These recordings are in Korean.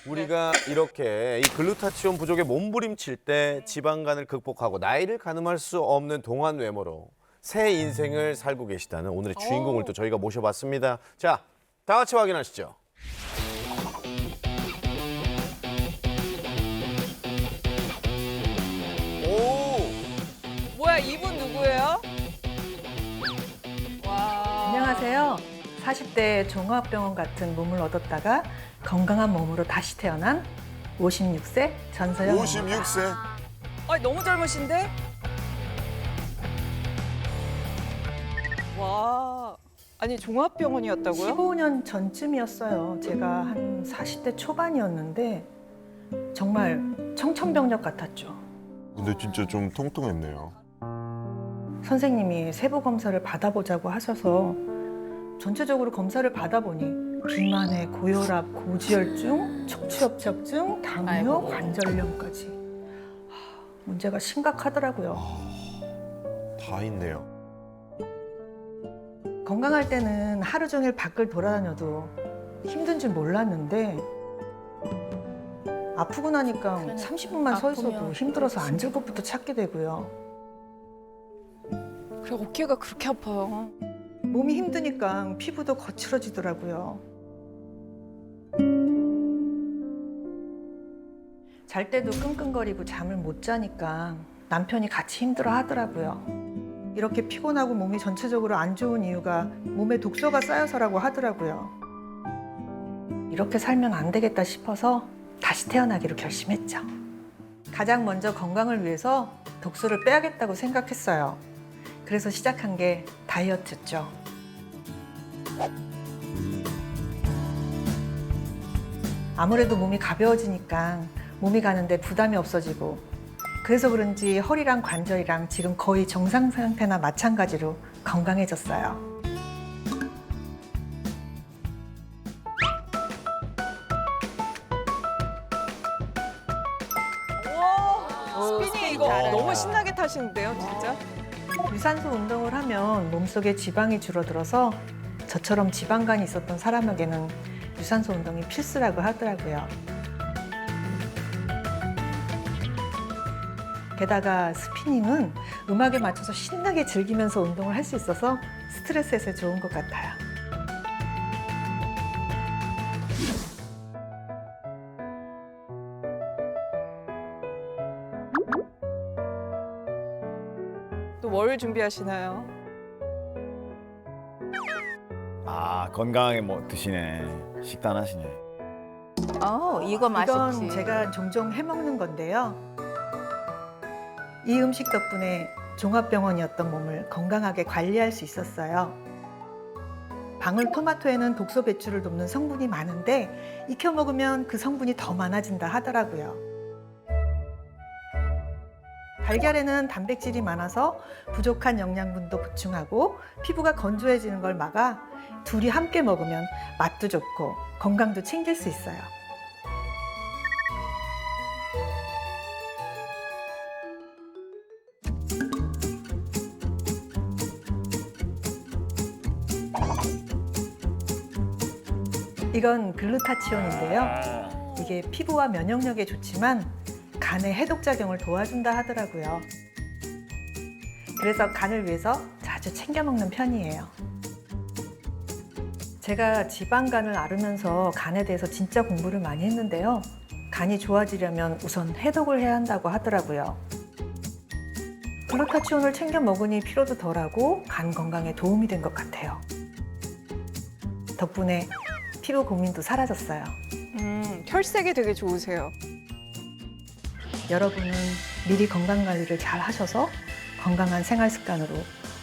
우리가 이렇게 이 글루타치온 부족에 몸부림칠 때 지방간을 극복하고 나이를 가늠할 수 없는 동안 외모로 새 인생을 살고 계시다는 오늘의 주인공을 또 저희가 모셔봤습니다. 자, 다 같이 확인하시죠. 오, 뭐야, 이분 누구예요? 와. 안녕하세요. 40대 종합병원 같은 몸을 얻었다가 건강한 몸으로 다시 태어난 56세 전서영입니다. 56세. 너무 젊으신데? 와. 아니, 종합병원이었다고요? 15년 전쯤이었어요. 제가 한 40대 초반이었는데 정말 청천벽력 같았죠. 근데 진짜 좀 통통했네요. 선생님이 세부 검사를 받아보자고 하셔서 전체적으로 검사를 받아보니 비만에 고혈압, 고지혈증, 척추협착증, 당뇨, 아이고. 관절염까지 문제가 심각하더라고요. 다 있네요. 건강할 때는 하루 종일 밖을 돌아다녀도 힘든 줄 몰랐는데 아프고 나니까 30분만 서 있어도 힘들어서 앉을 곳부터 찾게 되고요. 그래, 어깨가 그렇게 아파요. 몸이 힘드니까 피부도 거칠어지더라고요. 잘 때도 끙끙거리고 잠을 못 자니까 남편이 같이 힘들어 하더라고요. 이렇게 피곤하고 몸이 전체적으로 안 좋은 이유가 몸에 독소가 쌓여서라고 하더라고요. 이렇게 살면 안 되겠다 싶어서 다시 태어나기로 결심했죠. 가장 먼저 건강을 위해서 독소를 빼야겠다고 생각했어요. 그래서 시작한 게 다이어트였죠. 아무래도 몸이 가벼워지니까 몸이 가는데 부담이 없어지고 그래서 그런지 허리랑 관절이랑 지금 거의 정상 상태나 마찬가지로 건강해졌어요. 와. 스피닝 이거 잘해요. 너무 신나게 타시는데요, 진짜? 유산소 운동을 하면 몸속에 지방이 줄어들어서 저처럼 지방간이 있었던 사람에게는 유산소 운동이 필수라고 하더라고요. 게다가 스피닝은 음악에 맞춰서 신나게 즐기면서 운동을 할 수 있어서 스트레스 해소에 좋은 것 같아요. 또 뭘 준비하시나요? 아, 건강하게 뭐 드시네. 식단 하시네. 이거 맛있지. 이건 제가 종종 해먹는 건데요. 이 음식 덕분에 종합병원이었던 몸을 건강하게 관리할 수 있었어요. 방울토마토에는 독소 배출을 돕는 성분이 많은데 익혀 먹으면 그 성분이 더 많아진다 하더라고요. 달걀에는 단백질이 많아서 부족한 영양분도 보충하고 피부가 건조해지는 걸 막아 둘이 함께 먹으면 맛도 좋고 건강도 챙길 수 있어요. 이건 글루타치온인데요. 이게 피부와 면역력에 좋지만 간의 해독작용을 도와준다 하더라고요. 그래서 간을 위해서 자주 챙겨 먹는 편이에요. 제가 지방간을 앓으면서 간에 대해서 진짜 공부를 많이 했는데요. 간이 좋아지려면 우선 해독을 해야 한다고 하더라고요. 글루타치온을 챙겨 먹으니 피로도 덜하고 간 건강에 도움이 된 것 같아요. 덕분에 피부 고민도 사라졌어요. 혈색이 되게 좋으세요. 여러분은 미리 건강관리를 잘 하셔서 건강한 생활 습관으로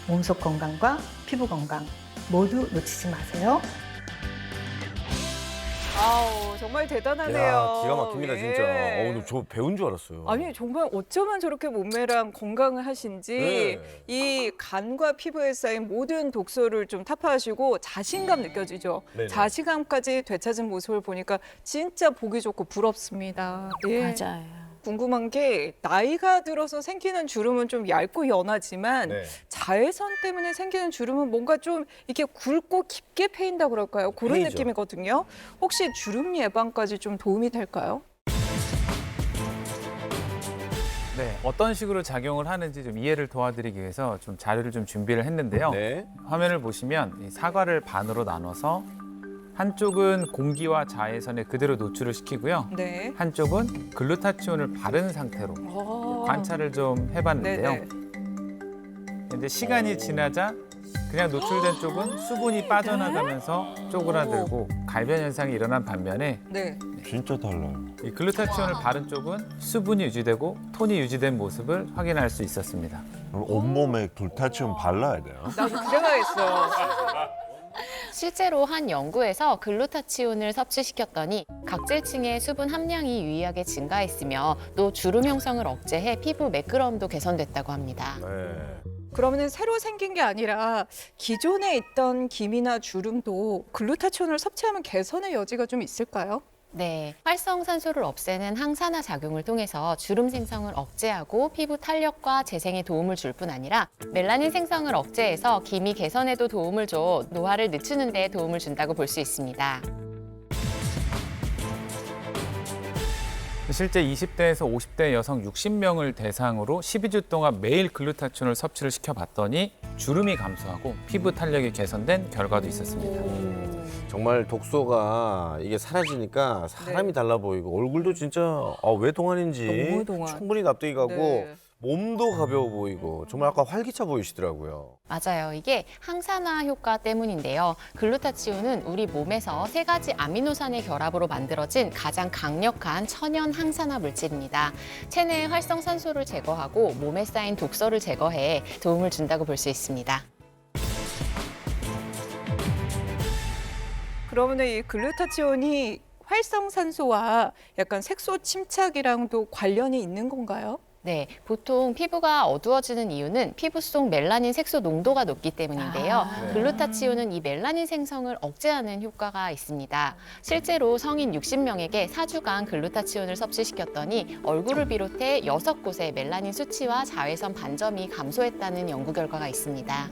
몸속 건강과 피부 건강 모두 놓치지 마세요. 아우, 정말 대단하네요. 야, 기가 막힙니다, 진짜. 예. 오늘 저 배운 줄 알았어요. 아니, 정말 어쩌면 저렇게 몸매랑 건강을 하신지 네. 이 간과 피부에 쌓인 모든 독소를 좀 타파하시고 자신감 느껴지죠. 네네. 자신감까지 되찾은 모습을 보니까 진짜 보기 좋고 부럽습니다. 예. 맞아요. 궁금한 게 나이가 들어서 생기는 주름은 좀 얇고 연하지만 네. 자외선 때문에 생기는 주름은 뭔가 좀 이렇게 굵고 깊게 패인다 그럴까요? 그런 패이죠. 느낌이거든요. 혹시 주름 예방까지 좀 도움이 될까요? 네, 어떤 식으로 작용을 하는지 좀 이해를 도와드리기 위해서 좀 자료를 좀 준비를 했는데요. 네. 화면을 보시면 이 사과를 반으로 나눠서 한쪽은 공기와 자외선에 그대로 노출을 시키고요. 네. 한쪽은 글루타치온을 바른 상태로 관찰을 좀 해봤는데요. 네네. 이제 시간이 지나자 그냥 노출된 쪽은 수분이 빠져나가면서 쪼그라들고 갈변 현상이 일어난 반면에 네. 진짜 달라요. 이 글루타치온을 바른 쪽은 수분이 유지되고 톤이 유지된 모습을 확인할 수 있었습니다. 그럼 온몸에 글루타치온 발라야 돼요? 나도 그 생각했어. 실제로 한 연구에서 글루타치온을 섭취시켰더니 각질층의 수분 함량이 유의하게 증가했으며 또 주름 형성을 억제해 피부 매끄러움도 개선됐다고 합니다. 네. 그러면 새로 생긴 게 아니라 기존에 있던 기미나 주름도 글루타치온을 섭취하면 개선의 여지가 좀 있을까요? 네, 활성산소를 없애는 항산화 작용을 통해서 주름 생성을 억제하고 피부 탄력과 재생에 도움을 줄 뿐 아니라 멜라닌 생성을 억제해서 기미 개선에도 도움을 줘 노화를 늦추는 데 도움을 준다고 볼 수 있습니다. 실제 20대에서 50대 여성 60명을 대상으로 12주 동안 매일 글루타치온을 섭취를 시켜봤더니 주름이 감소하고 피부 탄력이 개선된 결과도 있었습니다. 정말 독소가 이게 사라지니까 사람이 달라 보이고 얼굴도 진짜 왜 동안인지 너무 동안. 충분히 납득이 가고 네. 몸도 가벼워 보이고 정말 아까 활기차 보이시더라고요. 맞아요. 이게 항산화 효과 때문인데요. 글루타치온은 우리 몸에서 3가지 아미노산의 결합으로 만들어진 가장 강력한 천연 항산화 물질입니다. 체내의 활성산소를 제거하고 몸에 쌓인 독소를 제거해 도움을 준다고 볼 수 있습니다. 그러면 이 글루타치온이 활성산소와 약간 색소 침착이랑도 관련이 있는 건가요? 네, 보통 피부가 어두워지는 이유는 피부 속 멜라닌 색소 농도가 높기 때문인데요. 글루타치온은 이 멜라닌 생성을 억제하는 효과가 있습니다. 실제로 성인 60명에게 4주간 글루타치온을 섭취시켰더니 얼굴을 비롯해 6곳의 멜라닌 수치와 자외선 반점이 감소했다는 연구 결과가 있습니다.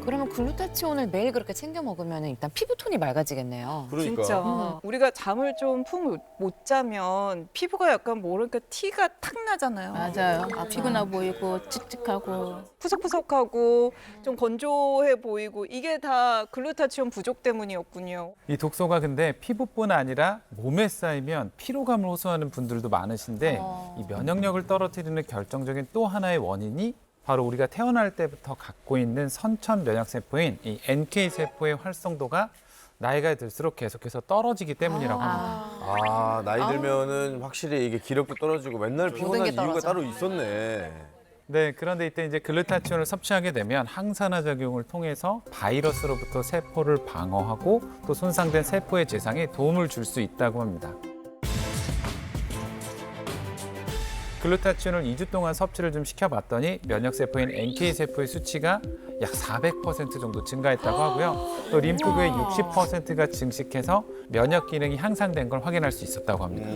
그러면 글루타치온을 매일 그렇게 챙겨 먹으면 일단 피부톤이 맑아지겠네요. 그러니까. 진짜. 우리가 잠을 좀 푹 못 자면 피부가 약간 모르니까 티가 탁 나잖아요. 맞아요. 피곤해 보이고 칙칙하고. 푸석푸석하고 좀 건조해 보이고 이게 다 글루타치온 부족 때문이었군요. 이 독소가 근데 피부뿐 아니라 몸에 쌓이면 피로감을 호소하는 분들도 많으신데 이 면역력을 떨어뜨리는 결정적인 또 하나의 원인이 바로 우리가 태어날 때부터 갖고 있는 선천 면역세포인 이 NK세포의 활성도가 나이가 들수록 계속해서 떨어지기 때문이라고 합니다. 나이 들면은 확실히 이게 기력도 떨어지고 맨날 피곤한 게 이유가 떨어져. 따로 있었네. 네, 그런데 이때 이제 글루타치온을 섭취하게 되면 항산화 작용을 통해서 바이러스로부터 세포를 방어하고 또 손상된 세포의 재생에 도움을 줄 수 있다고 합니다. 글루타치온을 2주 동안 섭취를 좀 시켜봤더니 면역세포인 NK세포의 수치가 약 400% 정도 증가했다고 하고요. 또 림프구의 60%가 증식해서 면역 기능이 향상된 걸 확인할 수 있었다고 합니다.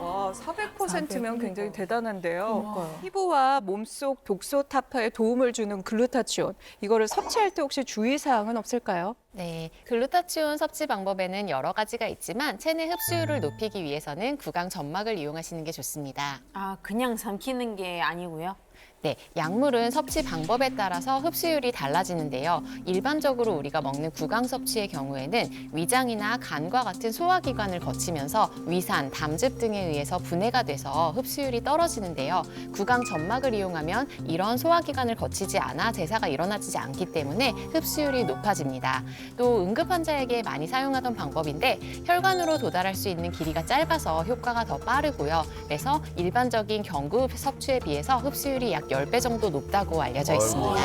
와, 400%면 굉장히 대단한데요. 피부와 몸속 독소 타파에 도움을 주는 글루타치온. 이거를 섭취할 때 혹시 주의사항은 없을까요? 네, 글루타치온 섭취 방법에는 여러 가지가 있지만 체내 흡수율을 높이기 위해서는 구강 점막을 이용하시는 게 좋습니다. 아, 그냥 삼키는 게 아니고요? 네, 약물은 섭취 방법에 따라서 흡수율이 달라지는데요. 일반적으로 우리가 먹는 구강 섭취의 경우에는 위장이나 간과 같은 소화기관을 거치면서 위산, 담즙 등에 의해서 분해가 돼서 흡수율이 떨어지는데요. 구강 점막을 이용하면 이런 소화기관을 거치지 않아 대사가 일어나지 않기 때문에 흡수율이 높아집니다. 또 응급 환자에게 많이 사용하던 방법인데 혈관으로 도달할 수 있는 길이가 짧아서 효과가 더 빠르고요. 그래서 일반적인 경구 섭취에 비해서 흡수율이 약 10배 정도 높다고 알려져 있습니다.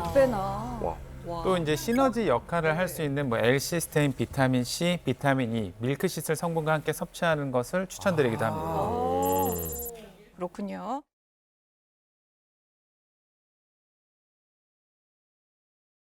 10배나. 또 이제 시너지 역할을 할 수 있는 뭐 L시스테인, 비타민 C, 비타민 E, 밀크시슬 성분과 함께 섭취하는 것을 추천드리기도 합니다. 그렇군요.